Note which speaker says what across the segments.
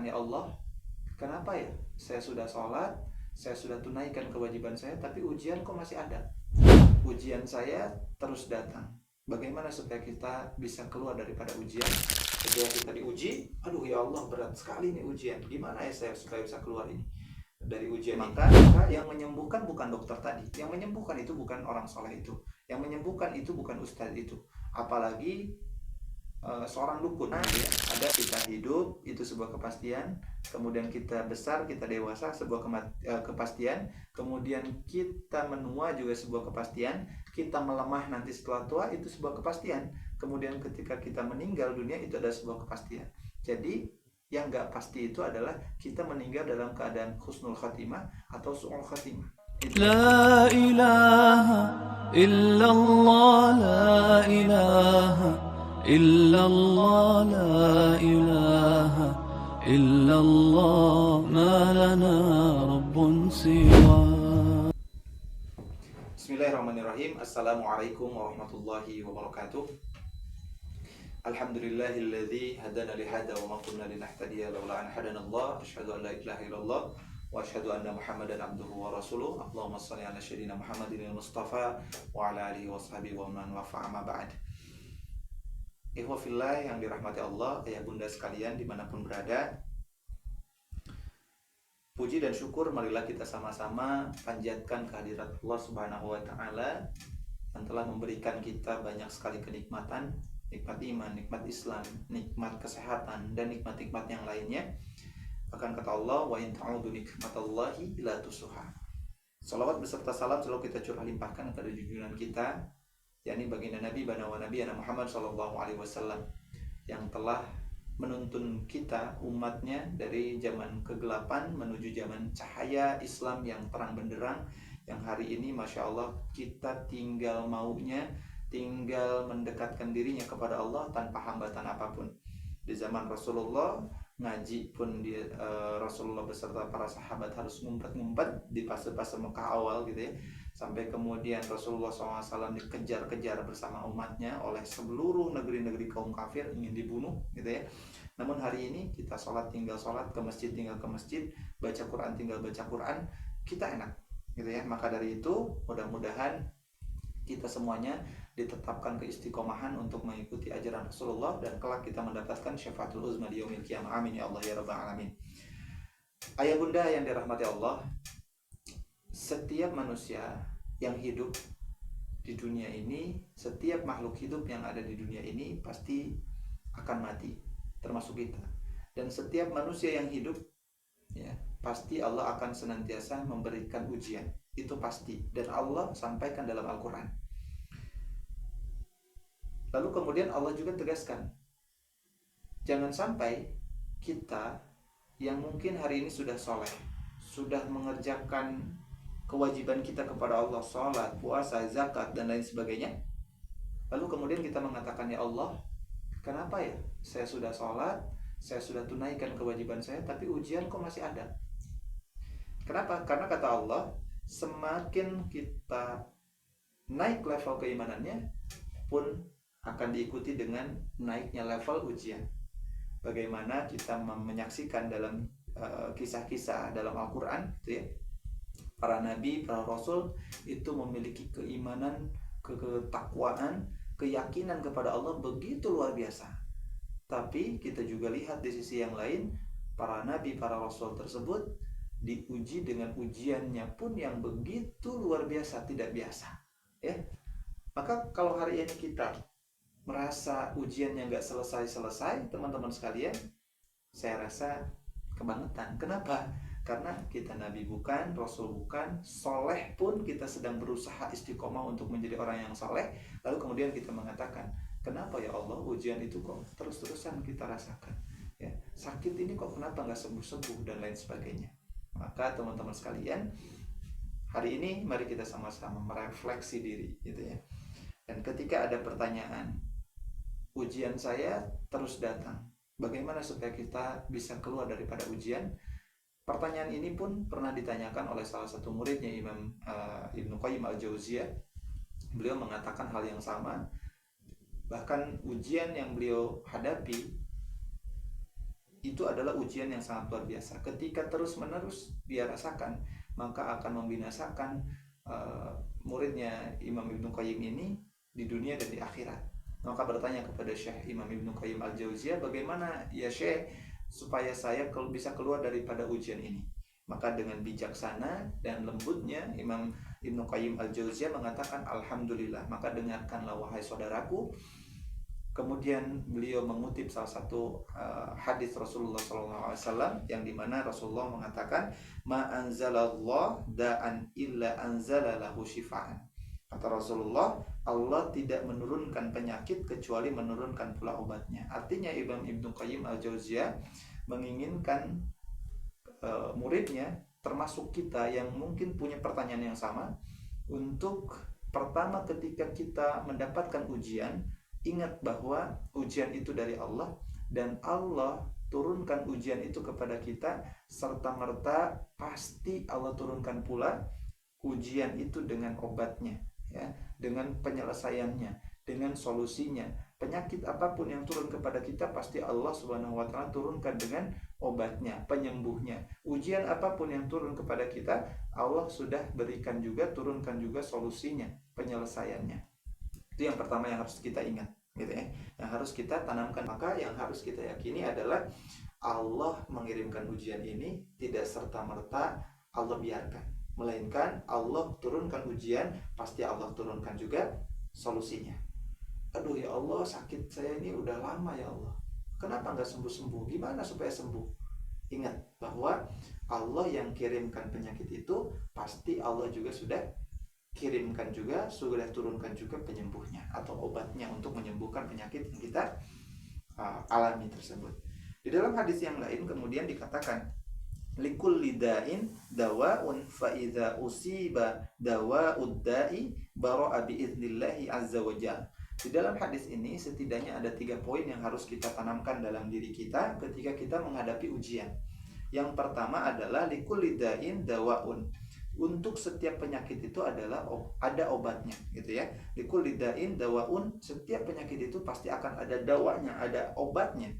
Speaker 1: Ya Allah, kenapa ya saya sudah sholat, saya sudah tunaikan kewajiban saya, tapi ujian kok masih ada? Ujian saya terus datang. Bagaimana supaya kita bisa keluar daripada ujian? Ketika kita diuji, aduh ya Allah, berat sekali nih ujian. Gimana ya saya supaya bisa keluar ini dari ujian? Maka yang menyembuhkan bukan dokter tadi, yang menyembuhkan itu bukan orang soleh itu, yang menyembuhkan itu bukan ustadz itu, apalagi seorang dukun. Ya. Ada kita hidup itu sebuah kepastian, kemudian kita besar, kita dewasa sebuah kepastian, kemudian kita menua juga sebuah kepastian, kita melemah nanti setelah tua itu sebuah kepastian, kemudian ketika kita meninggal dunia itu ada sebuah kepastian. Jadi yang nggak pasti itu adalah kita meninggal dalam keadaan husnul khatimah atau su'ul khatimah.
Speaker 2: La ilaha illallah, la ilaha illallah, la ilaha illallah, ma lana rabbun siwa.
Speaker 1: Bismillahirrahmanirrahim. Assalamualaikum warahmatullahi wabarakatuh. Alhamdulillahilladzi hadana lihada wa ma kunna linahtadiya laula an hadanallah. Asyhadu an la ilaha illallah wa asyhadu anna Muhammadan abduhu wa rasuluh. Allahumma shalli ala sayyidina Muhammadin al-Mustafa wa ala alihi washabihi wa man wafa amma ba'd. Ikhwah fillah yang dirahmati Allah, ayah bunda sekalian dimanapun berada, puji dan syukur marilah kita sama-sama panjatkan kehadirat Allah Subhanahu wa taala yang telah memberikan kita banyak sekali kenikmatan, nikmat iman, nikmat Islam, nikmat kesehatan, dan nikmat-nikmat yang lainnya. Akan kata Allah, wa in ta'udu nikmatallahi la tusuha. Salawat beserta salam selalu kita curah limpahkan kepada junjungan kita, yakni baginda Nabi Muhammad sallallahu alaihi wasallam, yang telah menuntun kita umatnya dari zaman kegelapan menuju zaman cahaya Islam yang terang benderang, yang hari ini Masya Allah kita tinggal maunya, tinggal mendekatkan dirinya kepada Allah tanpa hambatan apapun. Di zaman Rasulullah ngaji pun Rasulullah beserta para sahabat harus ngumpet-ngumpet di fase-fase Mekah awal gitu ya, sampai kemudian Rasulullah SAW dikejar-kejar bersama umatnya oleh seluruh negeri-negeri kaum kafir, ingin dibunuh gitu ya. Namun hari ini kita sholat tinggal sholat, ke masjid tinggal ke masjid, baca Quran tinggal baca Quran, kita enak gitu ya. Maka dari itu mudah-mudahan kita semuanya ditetapkan keistiqomahan untuk mengikuti ajaran Rasulullah, dan kelak kita mendapatkan syafaatul uzma di yaumil qiyamah. Amin ya Allah ya rabbal alamin. Ayah bunda yang dirahmati Allah, setiap manusia yang hidup di dunia ini, setiap makhluk hidup yang ada di dunia ini pasti akan mati, termasuk kita. Dan setiap manusia yang hidup ya, pasti Allah akan senantiasa memberikan ujian, itu pasti, dan Allah sampaikan dalam Al-Quran. Lalu kemudian Allah juga tegaskan, jangan sampai kita yang mungkin hari ini sudah soleh, sudah mengerjakan kewajiban kita kepada Allah, sholat, puasa, zakat, dan lain sebagainya, lalu kemudian kita mengatakan, ya Allah, kenapa ya saya sudah sholat, saya sudah tunaikan kewajiban saya, tapi ujian kok masih ada? Kenapa? Karena kata Allah, semakin kita naik level keimanannya pun akan diikuti dengan naiknya level ujian. Bagaimana kita menyaksikan dalam kisah-kisah dalam Al-Quran gitu ya, para nabi, para rasul itu memiliki keimanan, ketakwaan, keyakinan kepada Allah begitu luar biasa. Tapi kita juga lihat di sisi yang lain, para nabi, para rasul tersebut diuji dengan ujiannya pun yang begitu luar biasa, tidak biasa ya. Maka kalau hari ini kita merasa ujiannya nggak selesai-selesai, teman-teman sekalian, saya rasa kebangetan. Kenapa? Karena kita nabi bukan, rasul bukan, soleh pun kita sedang berusaha istiqomah untuk menjadi orang yang soleh, lalu kemudian kita mengatakan, kenapa ya Allah ujian itu kok terus-terusan kita rasakan ya, sakit ini kok kenapa nggak sembuh-sembuh, dan lain sebagainya. Maka teman-teman sekalian, hari ini mari kita sama-sama merefleksi diri gitu ya. Dan ketika ada pertanyaan, ujian saya terus datang, bagaimana supaya kita bisa keluar daripada ujian? Pertanyaan ini pun pernah ditanyakan oleh salah satu muridnya Imam Ibnu Qayyim al-Jauziyah. Beliau mengatakan hal yang sama. Bahkan ujian yang beliau hadapi itu adalah ujian yang sangat luar biasa. Ketika terus-menerus dia rasakan, maka akan membinasakan muridnya Imam Ibnu Qayyim ini di dunia dan di akhirat. Maka bertanya kepada Syekh Imam Ibnu Qayyim Al-Jauziyah, bagaimana ya Syekh supaya saya bisa keluar daripada ujian ini? Maka dengan bijaksana dan lembutnya Imam Ibnu Qayyim Al-Jauziyah mengatakan, alhamdulillah, maka dengarkanlah wahai saudaraku. Kemudian beliau mengutip salah satu hadis Rasulullah SAW yang dimana Rasulullah mengatakan, ma anzalallah da'an illa anzalalahu shifaan. Kata Rasulullah, Allah tidak menurunkan penyakit kecuali menurunkan pula obatnya. Artinya Imam Ibnu Qayyim Al-Jauziyah menginginkan muridnya, termasuk kita yang mungkin punya pertanyaan yang sama, untuk pertama ketika kita mendapatkan ujian, ingat bahwa ujian itu dari Allah, dan Allah turunkan ujian itu kepada kita serta-merta pasti Allah turunkan pula ujian itu dengan obatnya, ya, dengan penyelesaiannya, dengan solusinya. Penyakit apapun yang turun kepada kita pasti Allah Subhanahu wa taala turunkan dengan obatnya, penyembuhnya. Ujian apapun yang turun kepada kita, Allah sudah berikan juga, turunkan juga solusinya, penyelesaiannya. Itu yang pertama yang harus kita ingat, gitu ya. Yang harus kita tanamkan. Maka yang harus kita yakini adalah Allah mengirimkan ujian ini tidak serta-merta Allah biarkan, melainkan Allah turunkan ujian, pasti Allah turunkan juga solusinya. Aduh ya Allah, sakit saya ini udah lama ya Allah, kenapa nggak sembuh-sembuh? Gimana supaya sembuh? Ingat bahwa Allah yang kirimkan penyakit itu pasti Allah juga sudah kirimkan juga, sudah turunkan juga penyembuhnya atau obatnya untuk menyembuhkan penyakit yang kita alami tersebut. Di dalam hadis yang lain kemudian dikatakan, likulli da'in dawa'un fa idza usiba dawa'ud da'i bara'a bi idznillah azza wa jalla. Di dalam hadis ini setidaknya ada 3 poin yang harus kita tanamkan dalam diri kita ketika kita menghadapi ujian. Yang pertama adalah likulli da'in dawa'un. Untuk setiap penyakit itu adalah ada obatnya, gitu ya. Likulli da'in dawa'un, setiap penyakit itu pasti akan ada dawanya, ada obatnya,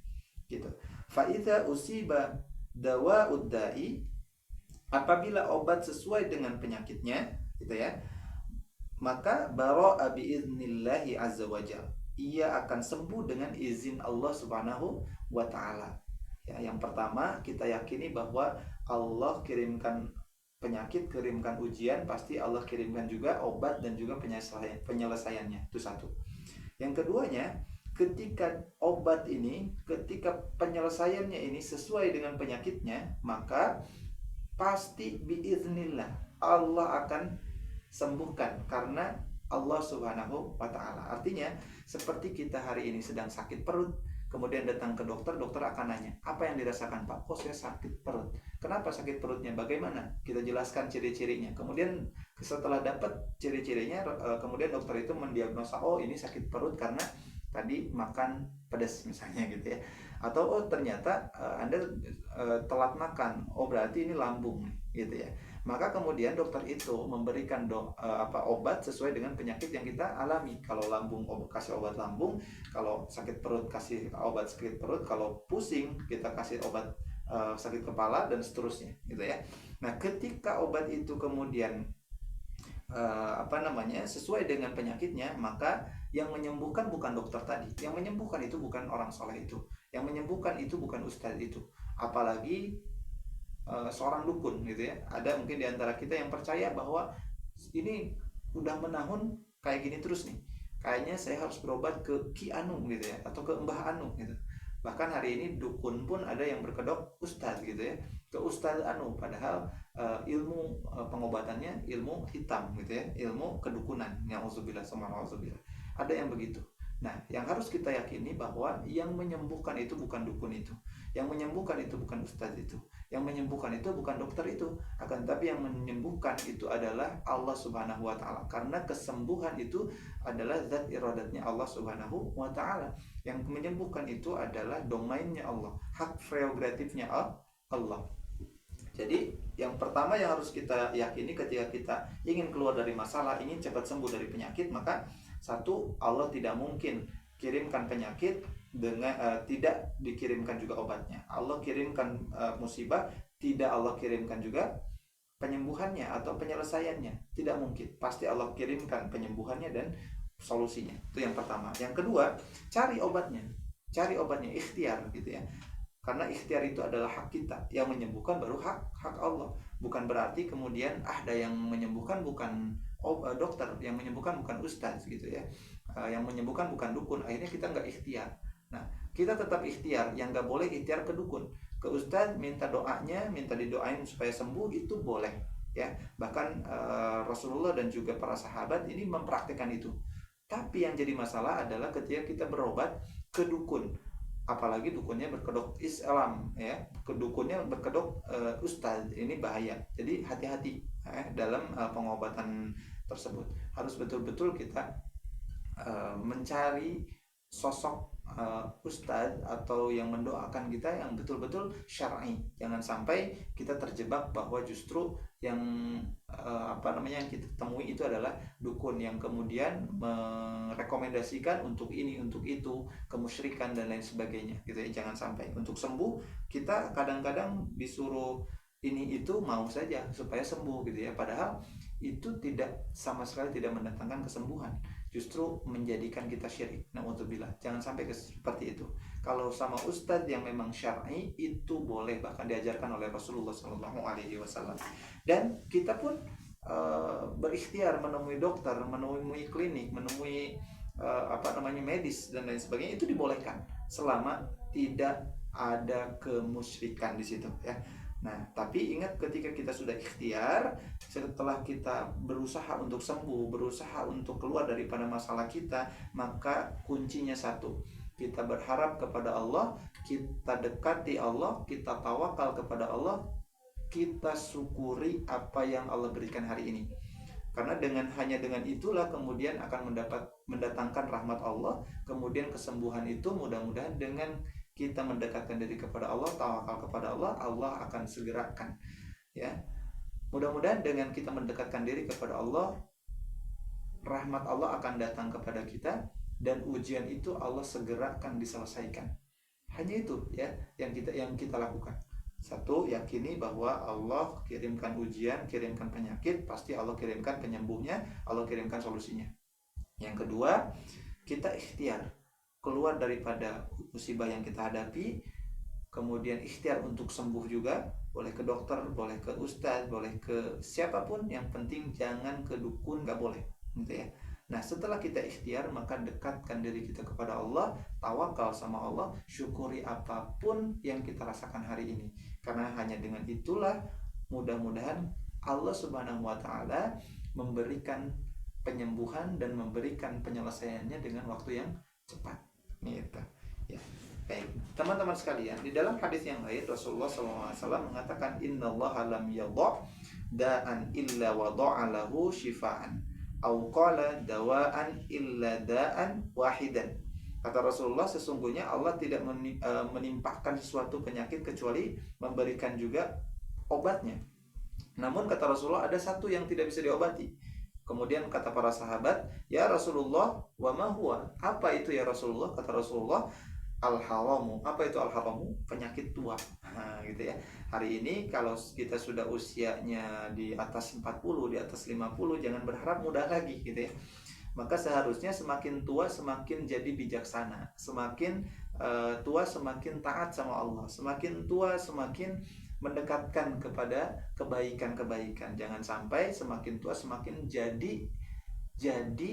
Speaker 1: gitu. Fa idza usiba dawa'ud da'i, apabila obat sesuai dengan penyakitnya, gitu ya, maka bara'a bi idznillah azza wajalla, ia akan sembuh dengan izin Allah Subhanahu wa taala. Ya, yang pertama kita yakini bahwa Allah kirimkan penyakit, kirimkan ujian, pasti Allah kirimkan juga obat dan juga penyelesaiannya. Itu satu. Yang keduanya, ketika obat ini, ketika penyelesaiannya ini sesuai dengan penyakitnya, maka pasti biiznillah Allah akan sembuhkan karena Allah Subhanahu wa taala. Artinya seperti kita hari ini sedang sakit perut, kemudian datang ke dokter, dokter akan nanya, apa yang dirasakan Pak? Oh, saya sakit perut. Kenapa sakit perutnya? Bagaimana? Kita jelaskan ciri-cirinya. Kemudian setelah dapat ciri-cirinya, kemudian dokter itu mendiagnosa, oh ini sakit perut karena tadi makan pedas misalnya, gitu ya. Atau oh ternyata Anda telat makan, oh berarti ini lambung, gitu ya. Maka kemudian dokter itu memberikan obat sesuai dengan penyakit yang kita alami. Kalau lambung, kasih obat lambung. Kalau sakit perut, kasih obat sakit perut. Kalau pusing, kita kasih obat sakit kepala, dan seterusnya, gitu ya. Nah, ketika obat itu kemudian sesuai dengan penyakitnya, maka yang menyembuhkan bukan dokter tadi. Yang menyembuhkan itu bukan orang soleh itu. Yang menyembuhkan itu bukan ustadz itu. Apalagi seorang dukun, gitu ya. Ada mungkin di antara kita yang percaya bahwa ini udah menahun kayak gini terus nih, kayaknya saya harus berobat ke Ki Anu, gitu ya, atau ke Mbah Anu, gitu. Bahkan hari ini dukun pun ada yang berkedok ustadz, gitu ya, ke Ustadz Anu, padahal ilmu pengobatannya ilmu hitam, gitu ya, ilmu kedukunan. Na'udzubillah, subhanallah. Ada yang begitu. Nah, yang harus kita yakini bahwa yang menyembuhkan itu bukan dukun itu, yang menyembuhkan itu bukan ustadz itu, yang menyembuhkan itu bukan dokter itu, akan tapi yang menyembuhkan itu adalah Allah Subhanahu wa taala. Karena kesembuhan itu adalah zat iradatnya Allah Subhanahu wa taala. Yang menyembuhkan itu adalah domainnya Allah, hak prerogatifnya Allah. Jadi yang pertama yang harus kita yakini ketika kita ingin keluar dari masalah, ingin cepat sembuh dari penyakit, maka satu, Allah tidak mungkin kirimkan penyakit dengan tidak dikirimkan juga obatnya. Allah kirimkan musibah, tidak Allah kirimkan juga penyembuhannya atau penyelesaiannya. Tidak mungkin. Pasti Allah kirimkan penyembuhannya dan solusinya. Itu yang pertama. Yang kedua, cari obatnya. Cari obatnya, ikhtiar gitu ya. Karena ikhtiar itu adalah hak kita. Yang menyembuhkan baru hak Allah. Bukan berarti kemudian ada yang menyembuhkan bukan dokter, yang menyembuhkan bukan ustadz gitu ya. Yang menyembuhkan bukan dukun. Akhirnya kita nggak ikhtiar. Nah, kita tetap ikhtiar. Yang nggak boleh ikhtiar ke dukun, ke ustadz, minta doanya, minta didoain supaya sembuh, itu boleh ya. Bahkan Rasulullah dan juga para sahabat ini mempraktikkan itu. Tapi yang jadi masalah adalah ketika kita berobat ke dukun, apalagi dukunnya berkedok Islam ya, dukunnya berkedok ustadz, ini bahaya. Jadi hati-hati dalam pengobatan tersebut. Harus betul-betul kita mencari sosok ustadz atau yang mendoakan kita yang betul-betul syar'i. Jangan sampai kita terjebak bahwa justru yang yang kita temui itu adalah dukun yang kemudian merekomendasikan untuk ini, untuk itu, kemusyrikan dan lain sebagainya gitu ya. Jangan sampai. Untuk sembuh kita kadang-kadang disuruh ini itu mau saja supaya sembuh gitu ya, padahal itu tidak, sama sekali tidak mendatangkan kesembuhan, justru menjadikan kita syirik. Na'udzubillah, jangan sampai seperti itu. Kalau sama ustadz yang memang syar'i itu boleh, bahkan diajarkan oleh Rasulullah SAW. Dan kita pun berikhtiar menemui dokter, menemui klinik, menemui medis dan lain sebagainya, itu dibolehkan selama tidak ada kemusyrikan di situ ya. Nah, tapi ingat, ketika kita sudah ikhtiar, setelah kita berusaha untuk sembuh, berusaha untuk keluar daripada masalah kita, maka kuncinya satu, kita berharap kepada Allah, kita dekati Allah, kita tawakal kepada Allah, kita syukuri apa yang Allah berikan hari ini. Karena hanya dengan itulah kemudian akan mendatangkan rahmat Allah, kemudian kesembuhan itu mudah-mudahan dengan kita mendekatkan diri kepada Allah, tawakal kepada Allah, Allah akan segerakan ya. Mudah-mudahan dengan kita mendekatkan diri kepada Allah, rahmat Allah akan datang kepada kita, dan ujian itu Allah segerakan diselesaikan. Hanya itu ya yang kita lakukan. Satu, yakini bahwa Allah kirimkan ujian, kirimkan penyakit, pasti Allah kirimkan penyembuhnya, Allah kirimkan solusinya. Yang kedua, kita ikhtiar keluar daripada musibah yang kita hadapi, kemudian ikhtiar untuk sembuh juga, boleh ke dokter, boleh ke ustadz, boleh ke siapapun, yang penting jangan ke dukun, nggak boleh gitu ya. Nah, setelah kita ikhtiar, maka dekatkan diri kita kepada Allah, tawakal sama Allah, syukuri apapun yang kita rasakan hari ini, karena hanya dengan itulah mudah-mudahan Allah Subhanahu wa Ta'ala memberikan penyembuhan dan memberikan penyelesaiannya dengan waktu yang cepat gitu ya. Baik, teman-teman sekalian, di dalam hadis yang lain Rasulullah SAW mengatakan, innallaha lam yadha' da'an illa wada'a lahu shifaan, au qala dawa'an illa da'an wahidan. Kata Rasulullah, sesungguhnya Allah tidak menimpakan sesuatu penyakit kecuali memberikan juga obatnya. Namun kata Rasulullah, ada satu yang tidak bisa diobati. Kemudian kata para sahabat, ya Rasulullah, wa ma huwa? Apa itu ya Rasulullah? Kata Rasulullah, al-haramu. Apa itu al-haramu? Penyakit tua. Nah, gitu ya. Hari ini kalau kita sudah usianya di atas 40, di atas 50, jangan berharap mudah lagi gitu ya. Maka seharusnya semakin tua semakin jadi bijaksana, semakin tua semakin taat sama Allah, semakin tua semakin mendekatkan kepada kebaikan-kebaikan. Jangan sampai semakin tua semakin jadi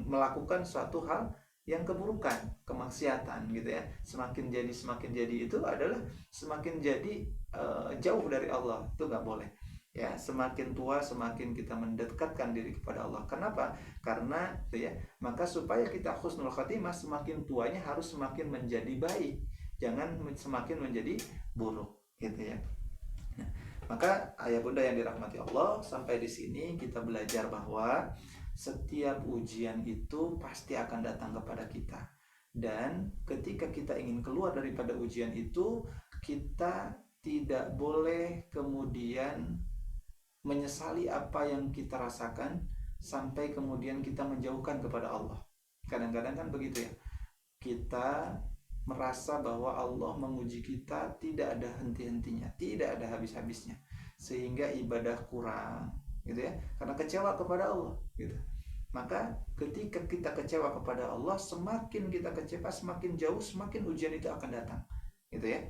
Speaker 1: melakukan suatu hal yang keburukan, kemaksiatan gitu ya. Semakin jadi itu adalah semakin jadi jauh dari Allah. Itu nggak boleh ya. Semakin tua semakin kita mendekatkan diri kepada Allah. Kenapa? Karena ya, maka supaya kita husnul khatimah, semakin tuanya harus semakin menjadi baik, jangan semakin menjadi buruk gitu ya. Nah, maka ayah bunda yang dirahmati Allah, sampai di sini kita belajar bahwa setiap ujian itu pasti akan datang kepada kita, dan ketika kita ingin keluar daripada ujian itu, kita tidak boleh kemudian menyesali apa yang kita rasakan sampai kemudian kita menjauhkan kepada Allah. Kadang-kadang kan begitu ya, kita merasa bahwa Allah menguji kita tidak ada henti-hentinya, tidak ada habis-habisnya, sehingga ibadah kurang, gitu ya, karena kecewa kepada Allah, gitu. Maka ketika kita kecewa kepada Allah, semakin kita kecewa, semakin jauh, semakin ujian itu akan datang, gitu ya.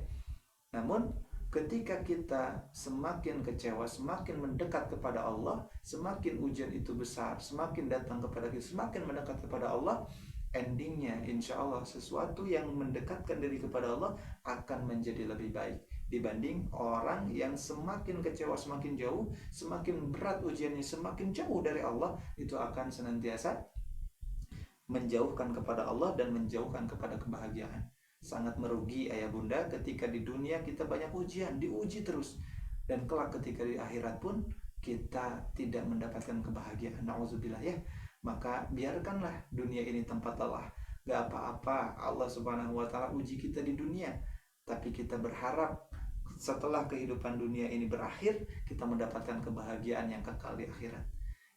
Speaker 1: Namun ketika kita semakin kecewa, semakin mendekat kepada Allah, semakin ujian itu besar, semakin datang kepada kita, semakin mendekat kepada Allah, endingnya insya Allah sesuatu yang mendekatkan diri kepada Allah akan menjadi lebih baik dibanding orang yang semakin kecewa, semakin jauh, semakin berat ujiannya, semakin jauh dari Allah, itu akan senantiasa menjauhkan kepada Allah dan menjauhkan kepada kebahagiaan. Sangat merugi ayah bunda ketika di dunia kita banyak ujian, diuji terus, dan kelak ketika di akhirat pun kita tidak mendapatkan kebahagiaan. Nauzubillah ya. Maka biarkanlah dunia ini tempat lelah. Gak apa-apa Allah subhanahu wa ta'ala uji kita di dunia, tapi kita berharap setelah kehidupan dunia ini berakhir, kita mendapatkan kebahagiaan yang kekal di akhirat.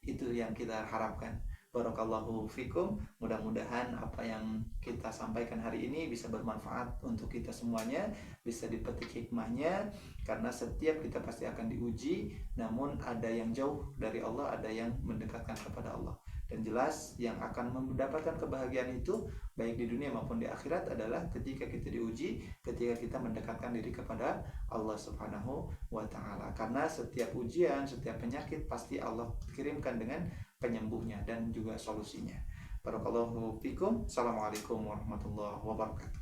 Speaker 1: Itu yang kita harapkan. Barakallahu fikum. Mudah-mudahan apa yang kita sampaikan hari ini bisa bermanfaat untuk kita semuanya, bisa dipetik hikmahnya, karena setiap kita pasti akan diuji, namun ada yang jauh dari Allah, ada yang mendekatkan kepada Allah. Dan jelas yang akan mendapatkan kebahagiaan itu baik di dunia maupun di akhirat adalah ketika kita diuji, ketika kita mendekatkan diri kepada Allah subhanahu wa ta'ala. Karena setiap ujian, setiap penyakit pasti Allah kirimkan dengan penyembuhnya dan juga solusinya. Barakallahu fikum. Assalamualaikum warahmatullahi wabarakatuh.